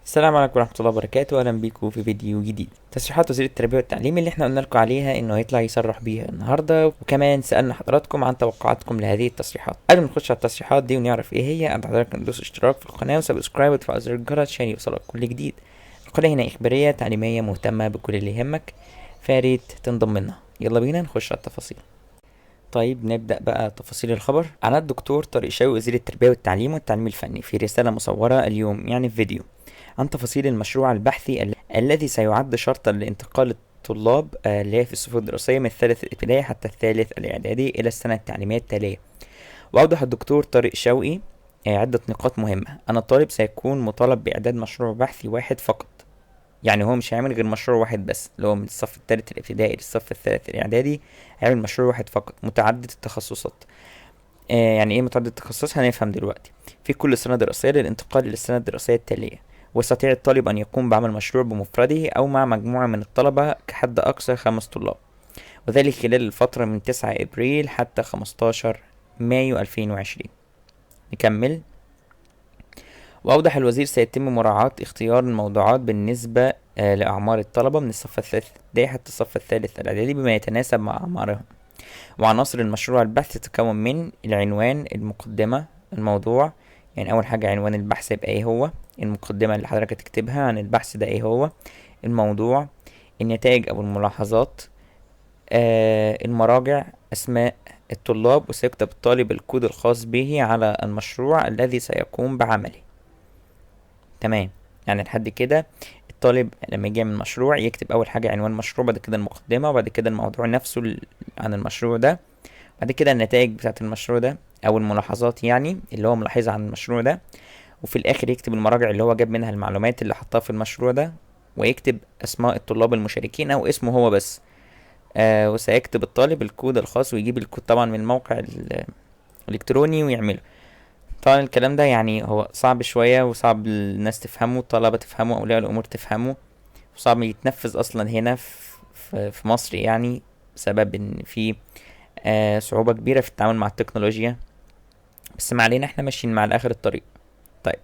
السلام عليكم ورحمة الله وبركاته، أهلا بيكم في فيديو جديد. تصريحات وزير التربية والتعليم اللي احنا قلنا لكم عليها انه هيطلع يصرح بيها النهاردة، وكمان سألنا حضراتكم عن توقعاتكم لهذه التصريحات. قبل ما نخش على التصريحات دي ونعرف ايه هي، أدعو حضراتكم تدوسوا اشتراك في القناة وسبسكرايب وتفعلوا زر الجرس عشان يوصلك كل جديد. القناة هنا إخبارية تعليمية مهتمة بكل اللي يهمك، فاريت تنضم لنا. يلا بينا نخش على التفاصيل. طيب نبدأ بقى تفاصيل الخبر. أعلن الدكتور طارق شوقي وزير التربية والتعليم الفني في رسالة مصورة اليوم يعني في فيديو عن تفاصيل المشروع البحثي الذي سيعد شرطا لانتقال الطلاب اللي هي في الصفوف الدراسية من الثالث الابتدائي حتى الثالث الإعدادي إلى السنة التعليمية التالية. وأوضح الدكتور طارق شوقي عدة نقاط مهمة. أن الطالب سيكون مطالب بإعداد مشروع بحثي واحد فقط، يعني هو مش هيعمل غير مشروع واحد بس، اللي هو من الصف الثالث الابتدائي للصف الثالث الإعدادي هيعمل مشروع واحد فقط متعدد التخصصات. يعني ايه متعدد التخصص؟ هنفهم دلوقتي. في كل سنة دراسية للانتقال إلى السنة الدراسية التالية، ويستطيع الطالب أن يقوم بعمل مشروع بمفرده أو مع مجموعة من الطلبة كحد أقصى 5 طلاب، وذلك خلال الفترة من 9 إبريل حتى 15 مايو 2020. نكمل. وأوضح الوزير سيتم مراعاة اختيار الموضوعات بالنسبة لأعمار الطلبة من الصف الثالث الابتدائي حتى الصف الثالث الإعدادي بما يتناسب مع أعمارهم. وعناصر المشروع البحث تتكون من العنوان، المقدمة، الموضوع. يعني أول حاجة عنوان البحث يبقى ايه هو، المقدمة اللي حضرتك تكتبها عن البحث ده ايه هو، الموضوع، النتائج أو الملاحظات، المراجع، أسماء الطلاب. وسيكتب الطالب الكود الخاص به على المشروع الذي سيقوم بعمله. تمام. يعني لحد كده الطالب لما يجي يعمل مشروع يكتب أول حاجة عنوان المشروع، بعد كده المقدمة، وبعد كده الموضوع نفسه عن المشروع ده، بعد كده النتائج بتاعة المشروع ده او الملاحظات يعني اللي هو ملاحظها عن المشروع ده، وفي الاخر يكتب المراجع اللي هو جاب منها المعلومات اللي حطها في المشروع ده، ويكتب اسماء الطلاب المشاركين او اسمه هو بس. وسيكتب الطالب الكود الخاص ويجيب الكود طبعا من الموقع الالكتروني ويعمله. طبعا الكلام ده يعني هو صعب شوية وصعب الناس تفهمه، الطلبة تفهمه، اولياء الامور تفهمه، وصعب يتنفذ اصلا هنا في مصر، يعني بسبب ان في صعوبة كبيرة في التعامل مع التكنولوجيا. بس ما علينا، احنا ماشيين مع الاخر الطريق. طيب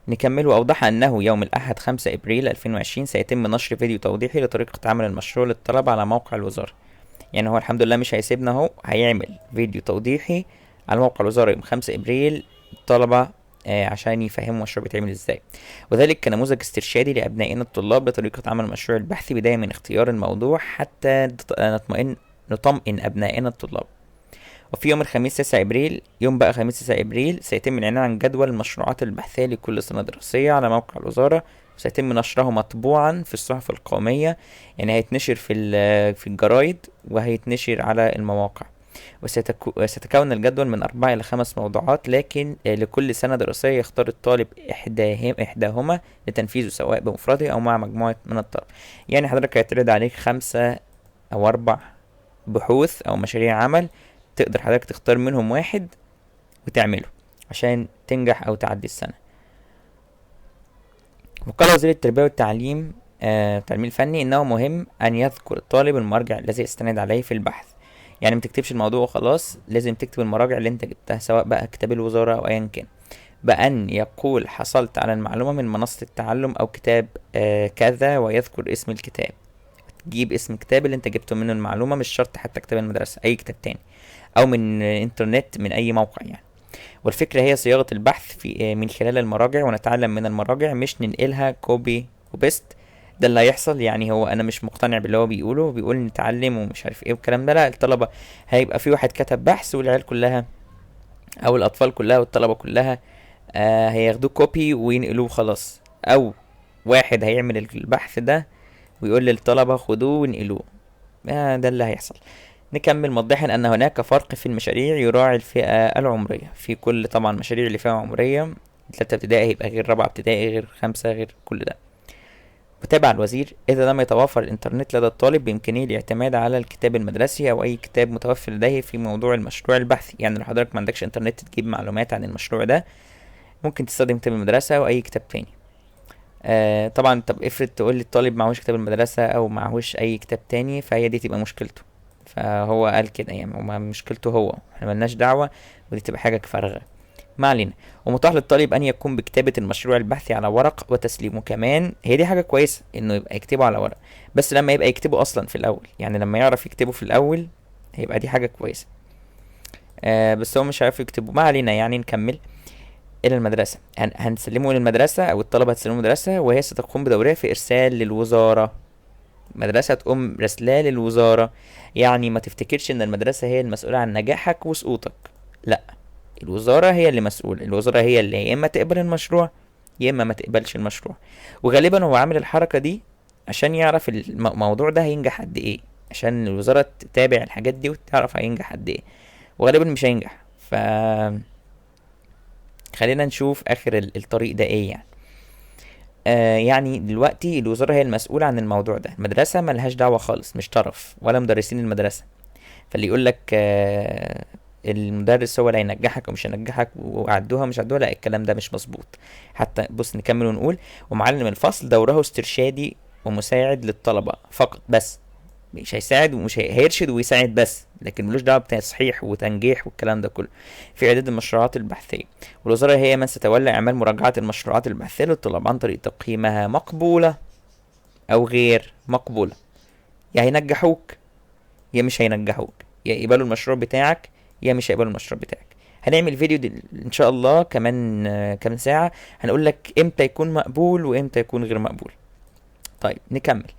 نكمل. وأوضح أنه يوم الأحد 5 إبريل 2020 سيتم نشر فيديو توضيحي لطريقة عمل المشروع للطلبة على موقع الوزارة. يعني هو الحمد لله مش هيسيبنا، هو هيعمل فيديو توضيحي على موقع الوزارة يوم 5 إبريل الطلبة عشان يفهموا المشروع بيتعمل ازاي، وذلك كنموذج استرشادي لأبنائنا الطلاب لطريقة عمل المشروع البحثي، بداية من اختيار الموضوع حتى نطمئن أبنائنا الطلاب. وفي يوم الخميس 9 ابريل، يوم بقى خميس 9 ابريل، سيتم الاعلان عن جدول المشروعات البحثية لكل سنة دراسية على موقع الوزارة، وسيتم نشره مطبوعا في الصحف القومية. يعني هيتنشر في الجرايد وهيتنشر على المواقع. وسيتكون الجدول من 4 إلى 5 موضوعات، لكن لكل سنة دراسية يختار الطالب إحداهما لتنفيذه سواء بمفرده أو مع مجموعة من الطلبة. يعني حضرتك هيتعرض عليك 5 أو 4 بحوث أو مشاريع عمل، تقدر حضرتك تختار منهم واحد وتعمله عشان تنجح او تعدي السنة. وقال وزير التربية والتعليم التعليم الفني انه مهم ان يذكر الطالب المرجع الذي يستند عليه في البحث. يعني ما تكتبش الموضوع وخلاص، لازم تكتب المراجع اللي انت جبتها سواء بقى كتاب الوزارة او ايا كان، بأن يقول حصلت على المعلومة من منصة التعلم او كتاب كذا، ويذكر اسم الكتاب. تجيب اسم الكتاب اللي انت جبته منه المعلومة، مش شرط حتى كتاب المدرسة، اي كتاب تاني او من انترنت من اي موقع يعني. والفكرة هي صياغة البحث في من خلال المراجع، ونتعلم من المراجع مش ننقلها كوبي وبيست. ده اللي هيحصل. يعني هو انا مش مقتنع باللي هو بيقوله، بيقول نتعلم ومش عارف ايه والكلام ده. لا، الطلبة هيبقى في واحد كتب بحث والعيال كلها او الاطفال كلها والطلبة كلها هياخدوه كوبي وينقلوه خلاص، او واحد هيعمل البحث ده ويقول للطلبة خدوه وانقلوه. ده اللي هيحصل. نكمل موضحا أن هناك فرق في المشاريع يراعي الفئة العمرية. في كل طبعا مشاريع لفئة عمرية، 3 ابتدائي هيبقى غير 4 ابتدائي غير 5 غير كل ده. وتابع الوزير: إذا لم يتوفر الإنترنت لدى الطالب بإمكانه الاعتماد على الكتاب المدرسي أو أي كتاب متوفر لديه في موضوع المشروع البحثي. يعني لو حضرتك ما عندكش إنترنت تجيب معلومات عن المشروع ده، ممكن تستخدم كتاب المدرسة أو أي كتاب تاني. طبعا. طب افرض تقول لي الطالب معهوش كتاب المدرسة او معهوش اي كتاب تاني، فهي دي تبقى مشكلته. فهو قال كده، يعني هو مشكلته هو، احنا ملناش دعوة، ودي تبقى حاجة فارغة. ما علينا. ومتاح للطالب ان يقوم بكتابة المشروع البحثي على ورق وتسليمه كمان. هي دي حاجة كويسة انه يبقى يكتبه على ورق، بس لما يبقى يكتبه اصلا في الاول، يعني لما يعرف يكتبه في الاول هيبقى دي حاجة كويسة. بس هو مش عارف يكتبه. ما علينا، يعني نكمل. الى المدرسة، هنسلمه الى المدرسة، او الطلبة هتسلمه المدرسة، وهي ستقوم بدورها في ارسال للوزارة. المدرسة تقوم رسلاه للوزارة. يعني ما تفتكرش ان المدرسة هي المسؤولة عن نجاحك وسقوطك، لا، الوزارة هي اللي مسؤولة. الوزارة هي اللي يا اما تقبل المشروع يا اما ما تقبلش المشروع. وغالبا هو عامل الحركة دي عشان يعرف الموضوع ده هينجح قد ايه، عشان الوزارة تتابع الحاجات دي وتعرف هينجح قد ايه. وغالبا مش هينجح. خلينا نشوف اخر الطريق ده ايه يعني. يعني دلوقتي الوزارة هي المسؤولة عن الموضوع ده، المدرسة ملهاش دعوة خالص، مش طرف ولا مدرسين المدرسة. فاللي يقول لك المدرس هو اللي هينجحك ومش هينجحك وعدوها مش عدوها، لا، الكلام ده مش مظبوط. حتى بص نكمل ونقول: ومعلم الفصل دوره استرشادي ومساعد للطلبة فقط، بس مش هيساعد ومش هيرشد ويساعد بس، لكن ملوش دعوه بتصحيح وتنجيح والكلام ده كله في اعداد المشروعات البحثيه. والوزاره هي من ستتولى اعمال مراجعه المشروعات البحثيه للطلاب عن طريق تقييمها مقبوله او غير مقبوله. يا هينجحوك يا مش هينجحوك، يا يقبلوا المشروع بتاعك يا مش هيقبلوا المشروع بتاعك. هنعمل فيديو ان شاء الله كمان كمان ساعه، هنقول لك امتى يكون مقبول وامتى يكون غير مقبول. طيب نكمل.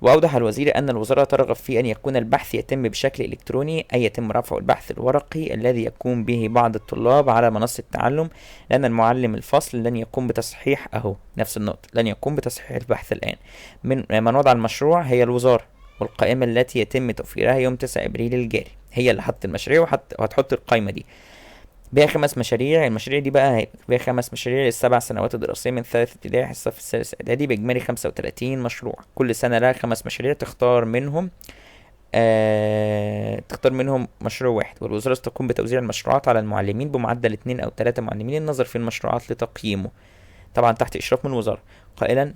وأوضح الوزير أن الوزارة ترغب في أن يكون البحث يتم بشكل إلكتروني، أي يتم رفع البحث الورقي الذي يقوم به بعض الطلاب على منصة التعلم، لأن المعلم الفصل لن يقوم بتصحيح نفس النقطة، لن يقوم بتصحيح البحث الآن. من وضع المشروع هي الوزارة، والقائمة التي يتم توفيرها يوم 9 إبريل الجاري هي اللي حط المشاريع وهتحط القائمة دي. بيها 5 مشاريع. المشاريع دي بقى بيها 5 مشاريع للسبع سنوات الدراسية من ثالث ابتدائي الصف السادس إعدادي، بإجمالي 35 مشروع. كل سنة لها 5 مشاريع تختار منهم مشروع واحد. والوزارة تقوم بتوزيع المشروعات على المعلمين بمعدل 2 أو 3 معلمين، النظر في المشروعات لتقييمه طبعا تحت إشراف من الوزارة. قائلا: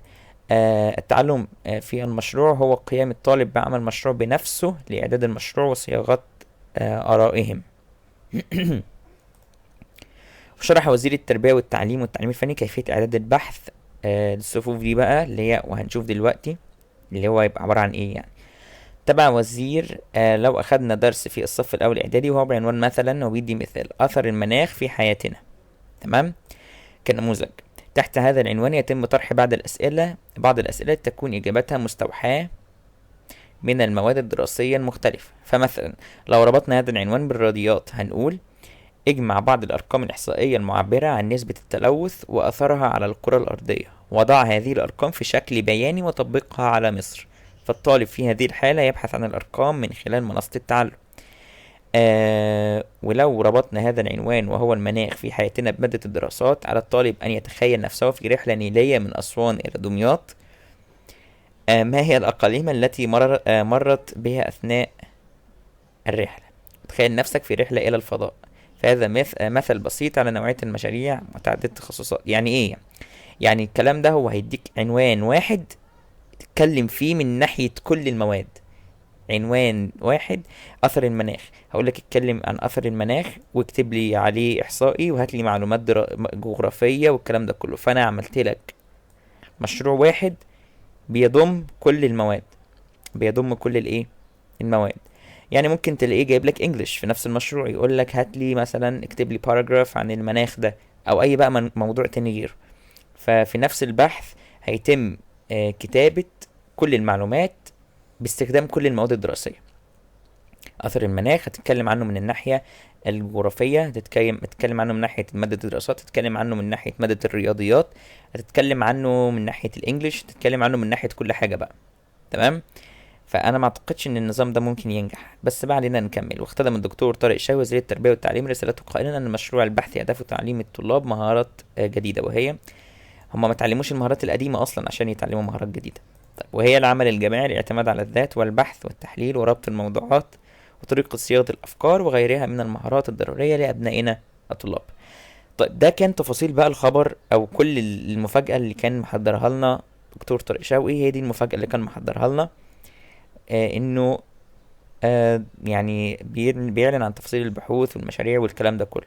التعلم في المشروع هو قيام الطالب بعمل مشروع بنفسه لإعداد المشروع وصياغة آرائهم. وشرح وزير التربية والتعليم الفني كيفية إعداد البحث الصفوف دي بقى اللي هي، وهنشوف دلوقتي اللي هو يبقى عبارة عن ايه يعني. تبع وزير لو أخدنا درس في الصف الأول إعدادي وهو بعنوان مثلا، وبيدي مثال أثر المناخ في حياتنا، تمام، كنموذج. تحت هذا العنوان يتم طرح بعض الأسئلة تكون إجابتها مستوحاة من المواد الدراسية المختلفة. فمثلا لو ربطنا هذا العنوان بالرياضيات هنقول: اجمع بعض الأرقام الإحصائية المعبرة عن نسبة التلوث وأثرها على الكرة الأرضية، وضع هذه الأرقام في شكل بياني وطبقها على مصر. فالطالب في هذه الحالة يبحث عن الأرقام من خلال منصة التعلم. ولو ربطنا هذا العنوان وهو المناخ في حياتنا بمادة الدراسات، على الطالب أن يتخيل نفسه في رحلة نيلية من أسوان إلى دمياط. ما هي الأقاليم التي مرت بها أثناء الرحلة؟ تخيل نفسك في رحلة إلى الفضاء. فهذا مثل بسيط على نوعية المشاريع متعددة التخصصات. يعني ايه؟ يعني الكلام ده هو هيديك عنوان واحد تتكلم فيه من ناحية كل المواد. عنوان واحد: أثر المناخ، هقولك اتكلم عن أثر المناخ واكتب لي عليه إحصائي وهات لي معلومات جغرافية والكلام ده كله. فأنا عملت لك مشروع واحد بيضم كل المواد، بيضم كل المواد. يعني ممكن تلاقيه جايب لك انجلش في نفس المشروع، يقول لك هات لي مثلا اكتب لي باراجراف عن المناخ ده، او اي بقى موضوع تاني غيره. ففي نفس البحث هيتم كتابة كل المعلومات باستخدام كل المواد الدراسية. اثر المناخ هتتكلم عنه من الناحية الجغرافية، هتتكلم عنه من ناحية مادة الدراسات، هتتكلم عنه من ناحية مادة الرياضيات، هتتكلم عنه من ناحية الانجليش، هتتكلم عنه من ناحية كل حاجة بقى، تمام. فانا ما اعتقدش ان النظام ده ممكن ينجح، بس بقى علينا نكمل. واختتم الدكتور طارق شاوي وزير التربيه والتعليم رسالته قائلا ان مشروع البحث هدفه تعليم الطلاب مهارات جديده، وهي هم ما تعلموش المهارات القديمه اصلا عشان يتعلموا مهارات جديده. طيب، وهي العمل الجماعي، الاعتماد على الذات والبحث والتحليل وربط الموضوعات وطريقه صياغه الافكار وغيرها من المهارات الضروريه لابنائنا الطلاب. طيب، ده كان تفاصيل بقى الخبر او كل المفاجاه اللي كان محضرها لنا دكتور طارق شوقي. هي دي المفاجاه اللي كان محضرها لنا، انه يعني بيعلن عن تفاصيل البحوث والمشاريع والكلام ده كله.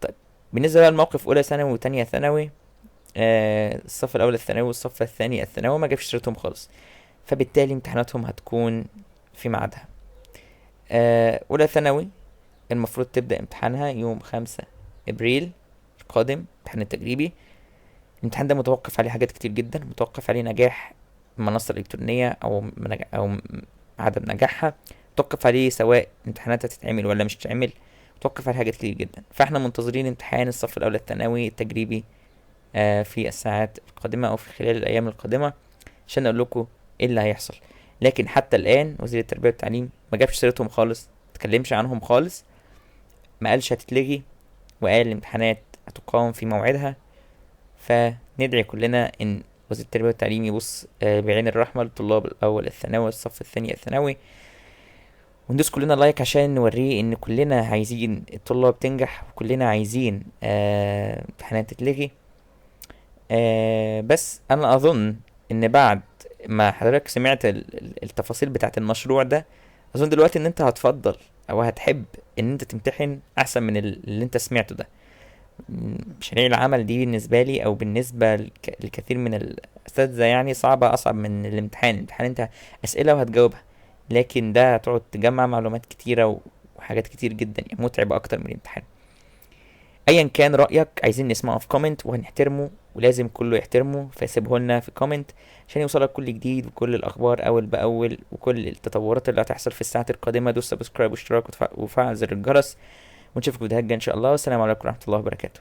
طيب، بالنسبة بقى لموقف اولى ثانوي وتانية ثانوي، الصف الاول الثانوي والصف الثاني الثانوي ما جابش سيرتهم خالص، فبالتالي امتحاناتهم هتكون في ميعادها. اولى ثانوي المفروض تبدأ امتحانها يوم 5 ابريل القادم، امتحان التجريبي. الامتحان ده متوقف عليه حاجات كتير جدا، متوقف عليه نجاح المنصة الإلكترونية أو عدم نجاحها، متوقف عليه سواء امتحاناتها تتعمل ولا مش تتعمل، متوقف عليه حاجات كتير جدا. فاحنا منتظرين امتحان الصف الأول الثانوي التجريبي في الساعات القادمة أو في خلال الأيام القادمة عشان أقول لكم ايه اللي هيحصل. لكن حتى الآن وزير التربية والتعليم ما جابش سيرتهم خالص، متكلمش عنهم خالص، ما قالش هتتلغي، وقال الامتحانات هتقام في موعدها. فندعي كلنا ان وزير التربية والتعليم يبص بعين الرحمة للطلاب الأول الثانوي والصف الثاني الثانوي، وندوس كلنا لايك عشان نوريه ان كلنا عايزين الطلاب تنجح، وكلنا عايزين امتحانات تتلغي. بس انا اظن ان بعد ما حضرتك سمعت التفاصيل بتاعة المشروع ده، اظن دلوقتي ان انت هتفضل او هتحب ان انت تمتحن احسن من اللي انت سمعته ده. مشاريع العمل دي بالنسبة لي او بالنسبة لكثير من الاساتذة يعني صعبة، اصعب من الامتحان انت اسئلة وهتجاوبها، لكن ده هتقعد تجمع معلومات كتيرة وحاجات كتير جدا، يعني متعب اكتر من الامتحان. ايا كان رأيك عايزين نسمعه في كومنت وهنحترمه، ولازم كله يحترمه، فسيبه لنا في كومنت عشان يوصلك كل جديد وكل الاخبار اول باول وكل التطورات اللي هتحصل في الساعات القادمة. دوس سبسكرايب واشتراك وفعل زر الجرس، ونشوفك في فيديوهات جاية ان شاء الله. والسلام عليكم ورحمة الله وبركاته.